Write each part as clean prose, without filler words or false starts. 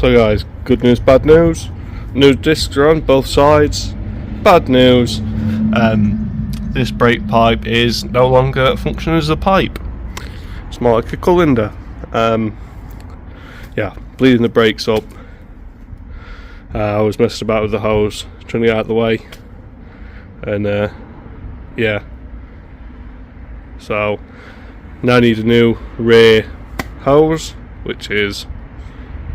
So guys, good news, bad news. New discs are on both sides. Bad news, this brake pipe is no longer functioning as a pipe. It's more like a colander. Yeah, bleeding the brakes up. I was messing about with the hose, trying to get out of the way, and yeah. So now I need a new rear hose, which is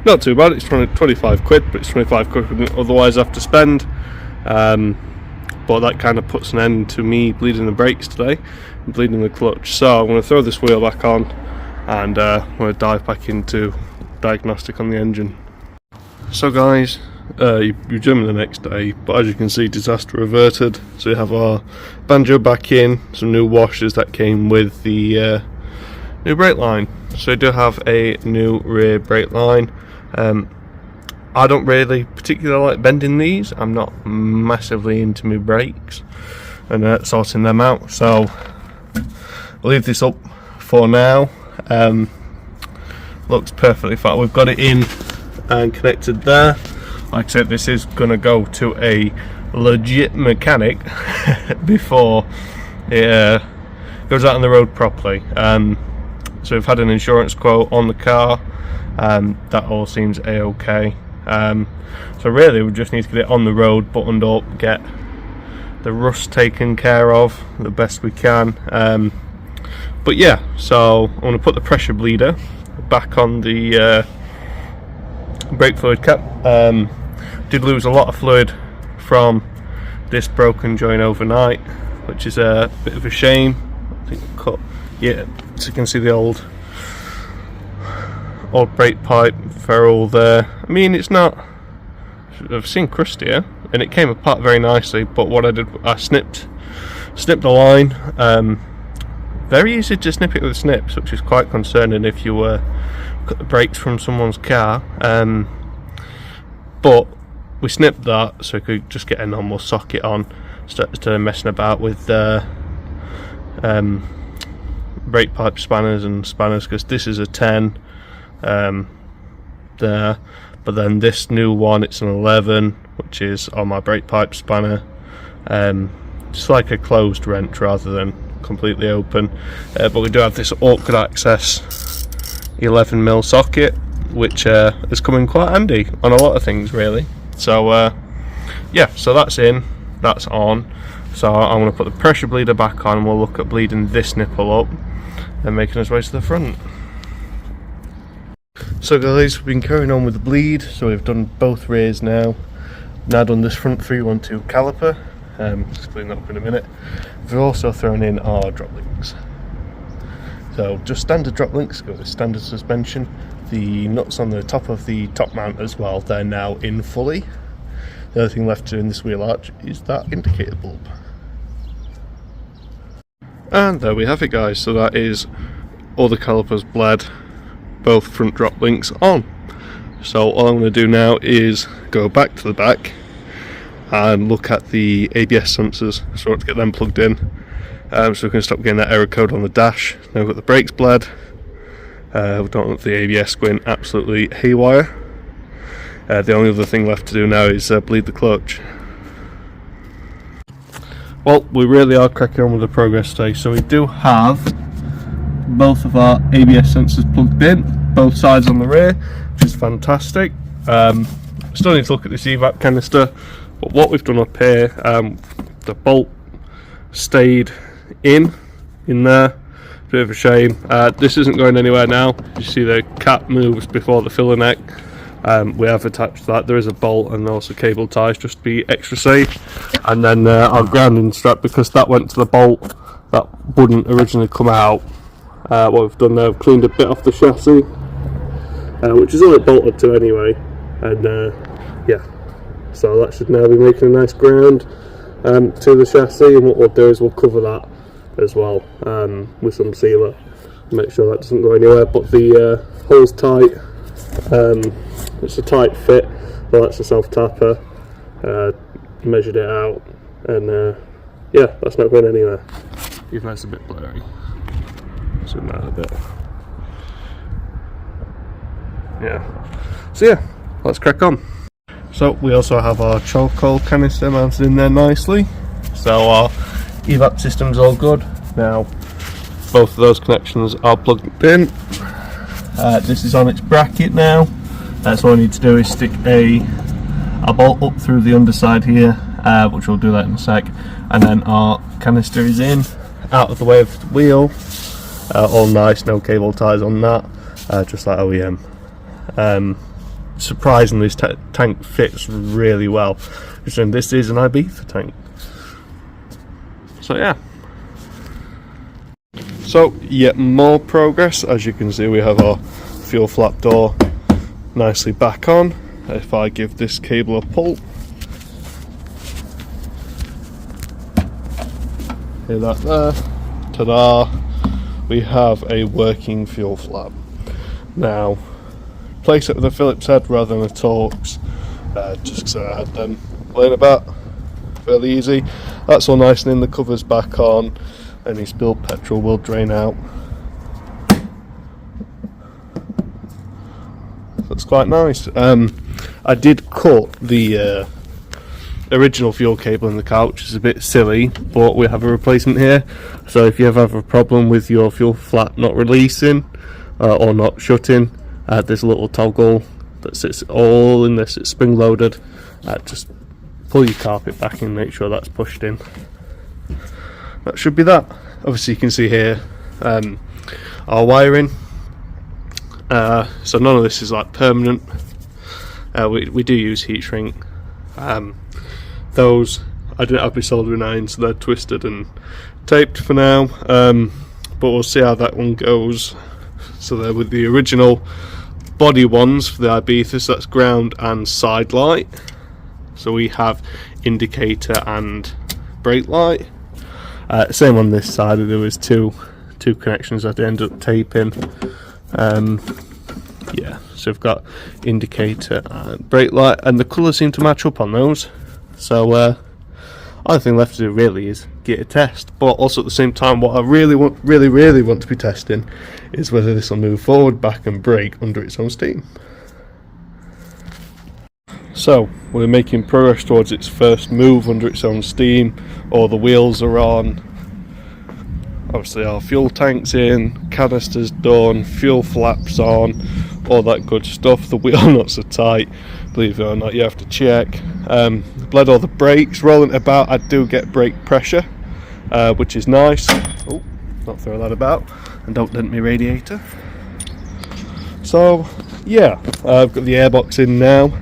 not too bad. It's 25 quid, but it's 25 quid otherwise I have to spend. But that kind of puts an end to me bleeding the brakes today and bleeding the clutch. So I'm going to throw this wheel back on and I'm going to dive back into diagnostic on the engine. So guys, you're German the next day, but as you can see, disaster averted. So we have our banjo back in, some new washers that came with the new brake line. So we do have a new rear brake line. I don't really particularly like bending these. I'm not massively into my brakes and sorting them out, so I'll leave this up for now. Looks perfectly fine. We've got it in and connected there. Like I said, this is going to go to a legit mechanic before it goes out on the road properly. So we've had an insurance quote on the car. That all seems a-okay. So really we just need to get it on the road, buttoned up, get the rust taken care of the best we can. But yeah, so I'm going to put the pressure bleeder back on the brake fluid cap. Did lose a lot of fluid from this broken joint overnight, which is a bit of a shame. I think cut, yeah, so you can see the old brake pipe ferrule there. I mean, it's not, I've seen crustier, and it came apart very nicely, but what I did, I snipped the line. Very easy to snip it with snips, which is quite concerning if you cut the brakes from someone's car. But we snipped that so we could just get a normal socket on instead of messing about with brake pipe spanners, because this is a 10 there, but then this new one, it's an 11, which is on my brake pipe spanner. Just like a closed wrench rather than completely open, but we do have this awkward access 11mm socket, which has come in quite handy on a lot of things really. So yeah, so that's in, that's on. So I'm going to put the pressure bleeder back on and we'll look at bleeding this nipple up and making our way to the front. So guys, we've been carrying on with the bleed, so we've done both rears now. Now done this front 312 caliper, just clean that up in a minute. We've also thrown in our drop links. So just standard drop links, got the standard suspension. The nuts on the top of the top mount as well, they're now in fully. The other thing left to do in this wheel arch is that indicator bulb. And there we have it guys, so that is all the calipers bled, both front drop links on. So all I'm going to do now is go back to the back and look at the ABS sensors, so I want to get them plugged in, so we can stop getting that error code on the dash. Now we've got the brakes bled, we don't want the ABS going absolutely haywire. The only other thing left to do now is bleed the clutch. Well, we really are cracking on with the progress today. So we do have both of our ABS sensors plugged in, both sides on the rear, which is fantastic. Still need to look at this EVAP canister, but what we've done up here, the bolt stayed in there. Bit of a shame. This isn't going anywhere now. You see the cap moves before the filler neck. We have attached that. There is a bolt and also cable ties just to be extra safe, and then our grounding strap, because that went to the bolt that wouldn't originally come out. What we've done now, we've cleaned a bit off the chassis, which is only bolted to anyway, and yeah, so that should now be making a nice ground to the chassis. And what we'll do is we'll cover that as well with some sealer, make sure that doesn't go anywhere. But the hole's tight. It's a tight fit, but that's a self-tapper. Measured it out, and yeah, that's not going anywhere. Even though it's a bit blurry, zoom out a bit. Yeah, so yeah, let's crack on. So we also have our charcoal canister mounted in there nicely. So our EVAP system's all good. Now both of those connections are plugged in. This is on its bracket now. So all I need to do is stick a bolt up through the underside here, which we'll do that in a sec. And then our canister is in, out of the way of the wheel. All nice, no cable ties on that, just like OEM. Surprisingly, this tank fits really well. And this is an Ibiza tank. So yeah. So yet more progress. As you can see, we have our fuel flap door nicely back on. If I give this cable a pull, hear that there, ta-da, we have a working fuel flap. Now, place it with a Phillips head rather than a Torx, just so I had them laying about, fairly easy. That's all nice and in, the cover's back on, any spilled petrol will drain out. That's quite nice. I did cut the original fuel cable in the car, which is a bit silly, but we have a replacement here. So if you ever have a problem with your fuel flap not releasing or not shutting, there's a little toggle that sits all in this. It's spring loaded. Just pull your carpet back and make sure that's pushed in. That should be that. Obviously you can see here our wiring. So none of this is like permanent. We do use heat shrink. Those I didn't have my soldering irons, so they're twisted and taped for now. But we'll see how that one goes. So they're with the original body ones for the Ibiza, so that's ground and side light. So we have indicator and brake light. Same on this side. There was two connections that I ended up taping. Yeah, so we've got indicator and brake light, and the colours seem to match up on those. So only thing left to do really is get a test. But also at the same time, what I really want to be testing is whether this will move forward, back, and brake under its own steam. So we're making progress towards its first move under its own steam. All the wheels are on. Obviously our fuel tank's in, canister's done, fuel flaps on, all that good stuff. The wheel nuts are tight, believe it or not, you have to check. Bled all the brakes, rolling about. I do get brake pressure, which is nice. Oh, not throw that about, and don't dent my radiator. So yeah, I've got the airbox in now,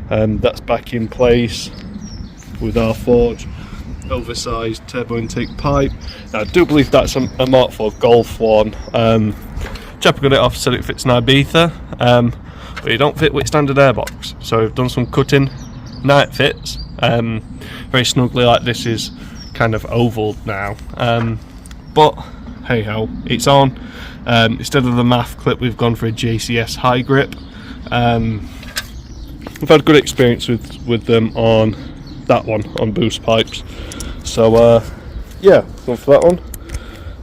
that's back in place with our forge oversized turbo intake pipe. Now, I do believe that's a Mark IV Golf one. Chap got it off, said it fits an Ibiza, but it don't fit with standard airbox. So we've done some cutting. Now it fits very snugly. Like this is kind of oval now, but hey ho, it's on. Instead of the MAF clip, we've gone for a JCS high grip. We've had good experience with them on that one, on boost pipes. So yeah, gone for that one.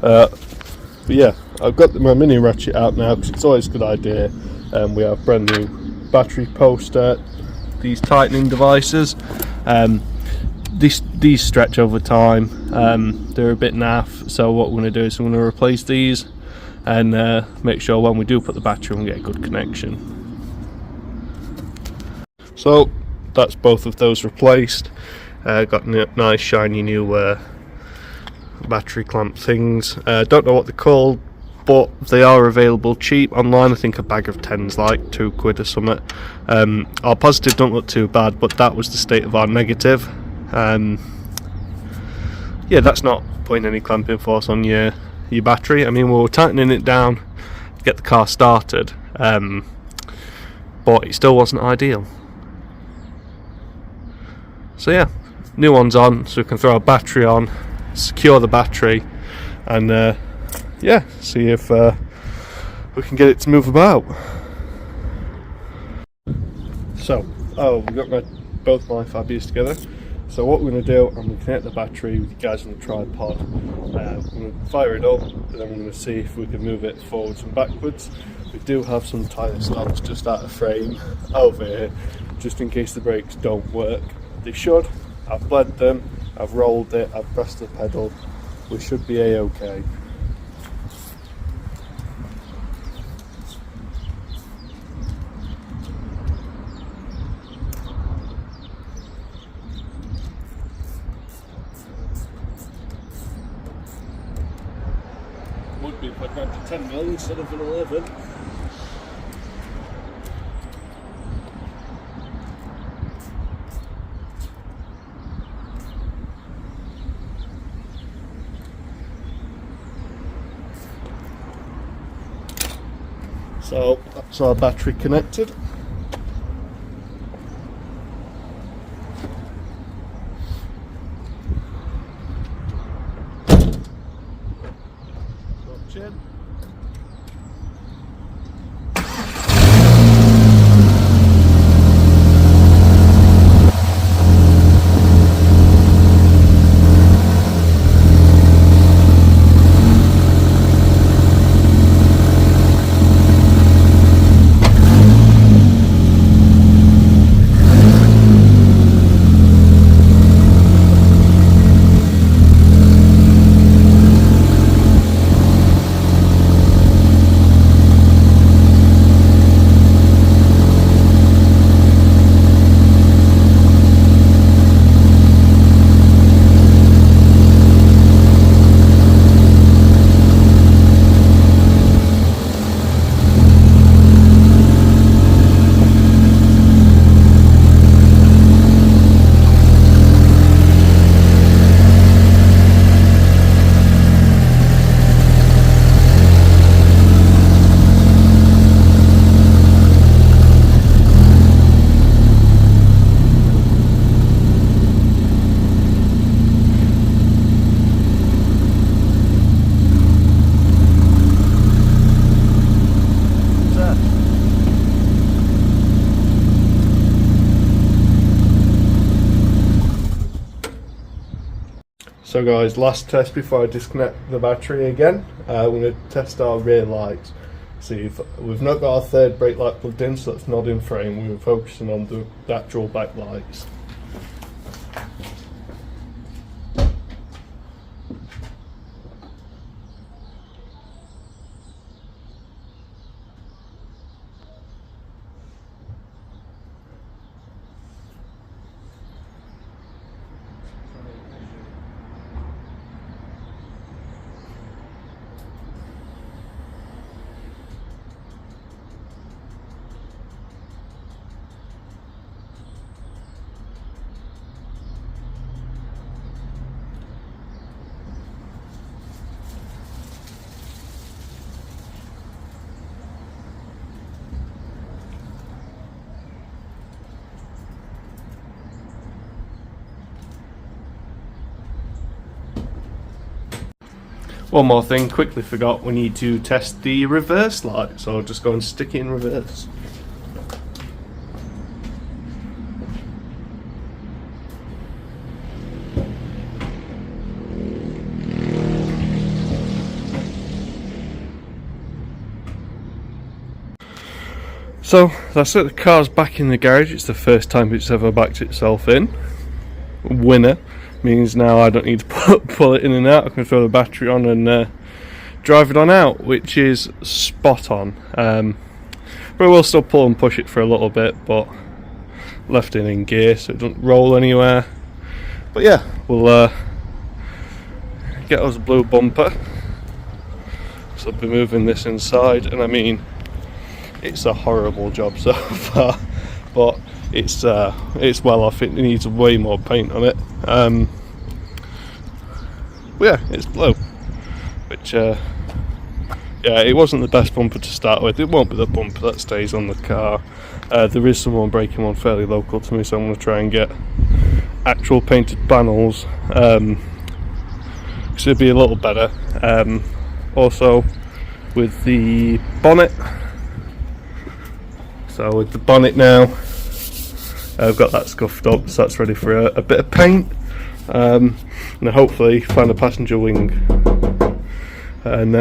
But yeah, I've got my mini ratchet out now because it's always a good idea. We have brand new battery poster, these tightening devices. These stretch over time. They're a bit naff, so what we're going to do is I'm going to replace these and make sure when we do put the battery in we get a good connection. So that's both of those replaced. Got nice shiny new battery clamp things. Don't know what they're called, but they are available cheap online. I think a bag of 10's like £2 or something. Our positive don't look too bad, but that was the state of our negative. Yeah, that's not putting any clamping force on your battery. I mean, we were tightening it down to get the car started, but it still wasn't ideal. So yeah, new one's on, so we can throw our battery on, secure the battery, and yeah, see if we can get it to move about. So, we've got both my Fabias together. So what we're going to do, I'm going to connect the battery with you guys on the tripod. I'm going to fire it up, and then we're going to see if we can move it forwards and backwards. We do have some tyre stops just out of frame over here, just in case the brakes don't work. They should. I've bled them, I've rolled it, I've pressed the pedal. We should be a-okay. Would be if I'd gone to 10 mil instead of an 11. So that's our battery connected. Chin. So guys, last test before I disconnect the battery again. We're going to test our rear lights. See if we've not got our third brake light plugged in, so that's not in frame. We were focusing on the actual back lights. One more thing, quickly forgot, we need to test the reverse light, so I'll just go and stick it in reverse. So that's it, the car's back in the garage. It's the first time it's ever backed itself in. Winner. Means now I don't need to pull it in and out. I can throw the battery on and drive it on out, which is spot on. But we'll still pull and push it for a little bit, but left it in gear so it doesn't roll anywhere. But yeah, we'll get us a blue bumper. So I'll be moving this inside, and I mean, it's a horrible job so far, but it's well off. It needs way more paint on it. Yeah, it's blue, which yeah, it wasn't the best bumper to start with. It won't be the bumper that stays on the car. There is someone breaking one fairly local to me, so I'm going to try and get actual painted panels, so it'll be a little better. Also with the bonnet, so with the bonnet now, I've got that scuffed up, so that's ready for a bit of paint, and hopefully find a passenger wing, and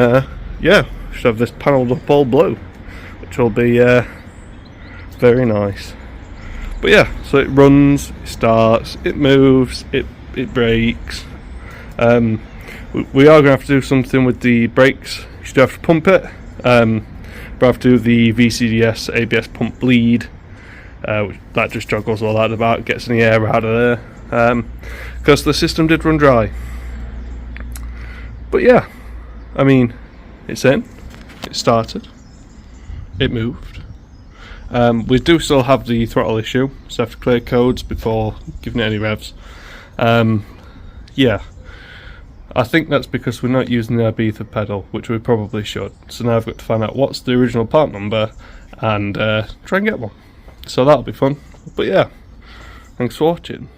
yeah, should have this panelled up all blue, which will be very nice. But yeah, so it runs, it starts, it moves, it brakes. We are going to have to do something with the brakes. You still have to pump it, but I have to do the VCDS ABS pump bleed. That just juggles all that about, gets any air out of there, because the system did run dry. But yeah, I mean, it's in, it started, it moved. We do still have the throttle issue, so I have to clear codes before giving it any revs. Yeah, I think that's because we're not using the Ibiza pedal, which we probably should. So now I've got to find out what's the original part number and try and get one. So that'll be fun. But yeah, thanks for watching.